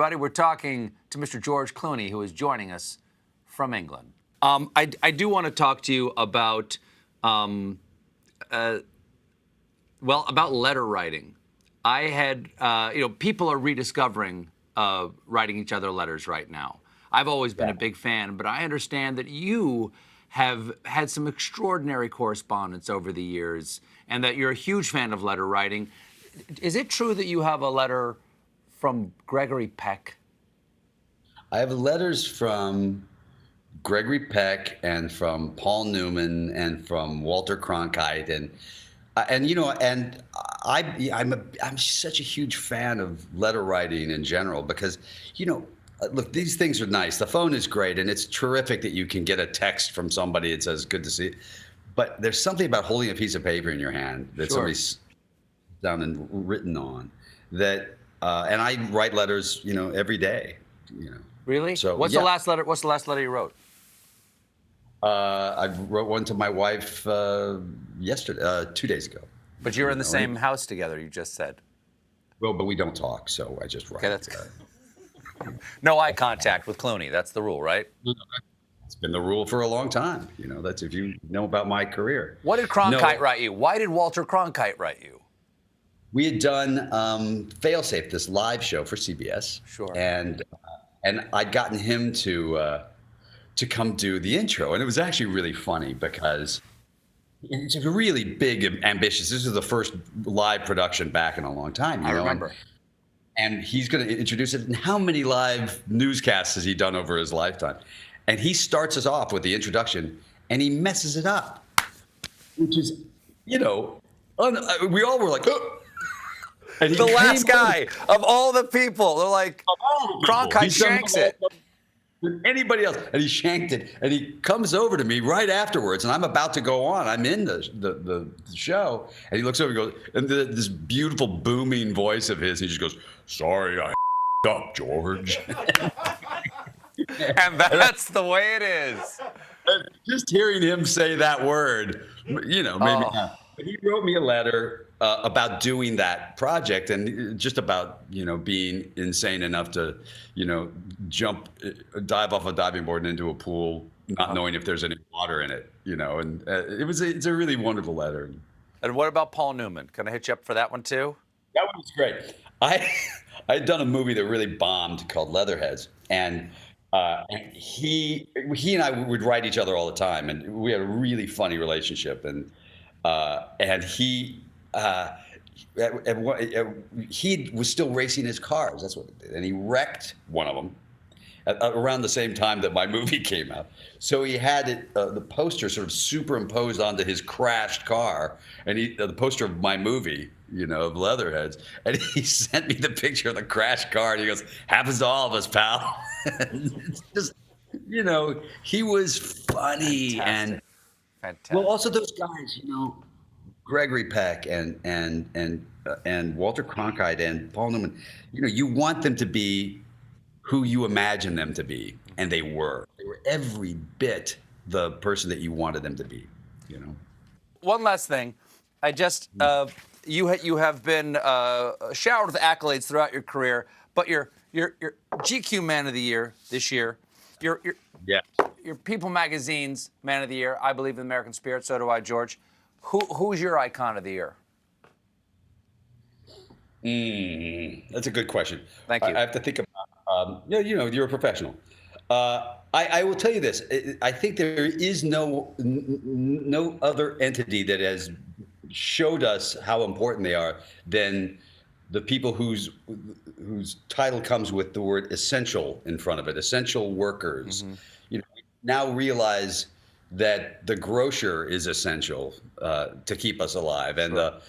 everybody. We're talking to Mr. George Clooney, who is joining us from England. I do want to talk to you about, about letter writing. I had, people are rediscovering writing each other letters right now. I've always been a big fan, but I understand that you have had some extraordinary correspondence over the years and that you're a huge fan of letter writing. Is it true that you have a letter from Gregory Peck? I have letters from Gregory Peck and from Paul Newman and from Walter Cronkite I'm such a huge fan of letter writing in general because, look, these things are nice. The phone is great, and it's terrific that you can get a text from somebody that says, good to see you. But there's something about holding a piece of paper in your hand that somebody's done and written on that, and I write letters, every day, Really? So what's the last letter you wrote? I wrote one to my wife yesterday, 2 days ago. But you're in the same house together, you just said. Well, but we don't talk, so I just write. Okay, that's good. No eye contact with Clooney. That's the rule, right? It's been the rule for a long time. That's if you know about my career. What did Cronkite write you? Why did Walter Cronkite write you? We had done Failsafe, this live show for CBS. Sure. And I'd gotten him to come do the intro, and it was actually really funny because it's a really big, ambitious. This is the first live production back in a long time. I remember. And he's going to introduce it. And how many live newscasts has he done over his lifetime? And he starts us off with the introduction, and he messes it up, which is, we all were like, oh. And the last guy of all the people, they're like, Cronkite shanks it. Anybody else, and he shanked it, and he comes over to me right afterwards, and I'm about to go on. I'm in the show, and he looks over and goes, and this beautiful booming voice of his, he just goes, "Sorry, I up, George." And that's the way it is. And just hearing him say that word, made me happy. But he wrote me a letter about doing that project and just about, being insane enough to, dive off a diving board and into a pool, not knowing if there's any water in it, and it's a really wonderful letter. And what about Paul Newman? Can I hit you up for that one too? That one was great. I'd done a movie that really bombed called Leatherheads, and he and I would write each other all the time, and we had a really funny relationship, and he was still racing his cars. That's what he did. And he wrecked one of them around the same time that my movie came out. So he had the poster sort of superimposed onto his crashed car, and the poster of my movie, of Leatherheads. And he sent me the picture of the crashed car, and he goes, "Happens to all of us, pal." It's just, he was funny. Fantastic. Fantastic. Well, also those guys, Gregory Peck and Walter Cronkite and Paul Newman, you want them to be who you imagine them to be, and they were. They were every bit the person that you wanted them to be. One last thing, I just you have been showered with accolades throughout your career, but you're GQ Man of the Year this year. You're People Magazine's Man of the Year. I believe in the American spirit. So do I, George. Who's your icon of the year? That's a good question. Thank you. I have to think about. You're a professional. I will tell you this. I think there is no other entity that has showed us how important they are than the people whose title comes with the word essential in front of it. Essential workers. Mm-hmm. We now realize that the grocer is essential to keep us alive, and the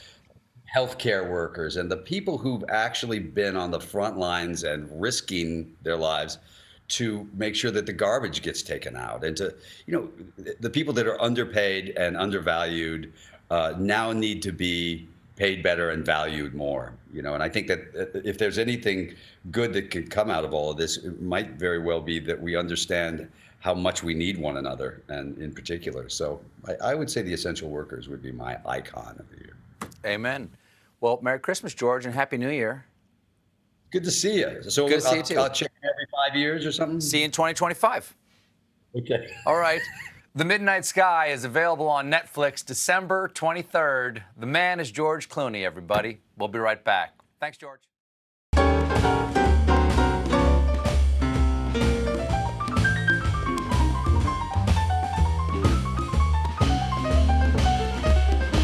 healthcare workers and the people who've actually been on the front lines and risking their lives to make sure that the garbage gets taken out, and to, the people that are underpaid and undervalued now need to be paid better and valued more, and I think that if there's anything good that could come out of all of this, it might very well be that we understand how much we need one another, and in particular. So I would say the essential workers would be my icon of the year. Amen. Well, Merry Christmas, George, and Happy New Year. Good to see you. So Good to see you too. I'll check in every 5 years or something. See you in 2025. Okay. All right. The Midnight Sky is available on Netflix December 23rd. The man is George Clooney, everybody. We'll be right back. Thanks, George.